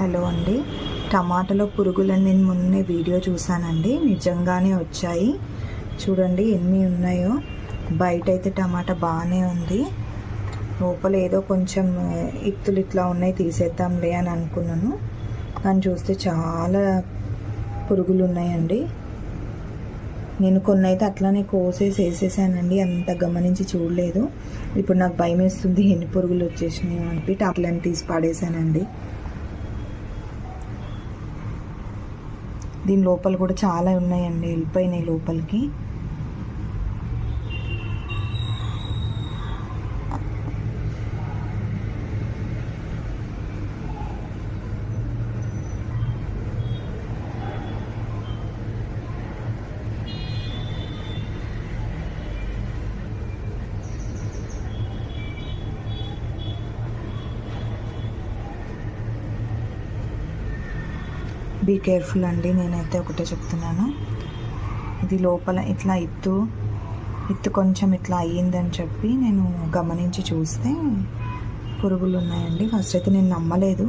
Hello అండి. టమాటాలో పురుగులని నేను మొన్నే వీడియో చూసానండి. నిజంగానే వచ్చాయి. చూడండి ఎన్ని ఉన్నాయో. బయట అయితే టమాటా బాగానే ఉంది, లోపల ఏదో కొంచెం ఇత్తులు ఇట్లా ఉన్నాయి, తీసేద్దాంలే అని అనుకున్నాను. కానీ చూస్తే చాలా పురుగులు ఉన్నాయండి. నేను కొన్ని అయితే అట్లానే కోసేసి వేసేసానండి, అంత గమనించి చూడలేదు. ఇప్పుడు నాకు భయం వేస్తుంది ఎన్ని పురుగులు వచ్చేసినాయో అని అట్లని తీసి పాడేసానండి. దీని లోపల కూడా చాలా ఉన్నాయండి, వెళ్ళిపోయినాయి లోపలికి. బీ కేర్ఫుల్ అండి, నేనైతే ఒకటే చెప్తున్నాను. ఇది లోపల ఇట్లా ఇత్తు కొంచెం ఇట్లా అయ్యిందని చెప్పి నేను గమనించి చూస్తే పురుగులు ఉన్నాయండి. ఫస్ట్ అయితే నేను నమ్మలేదు.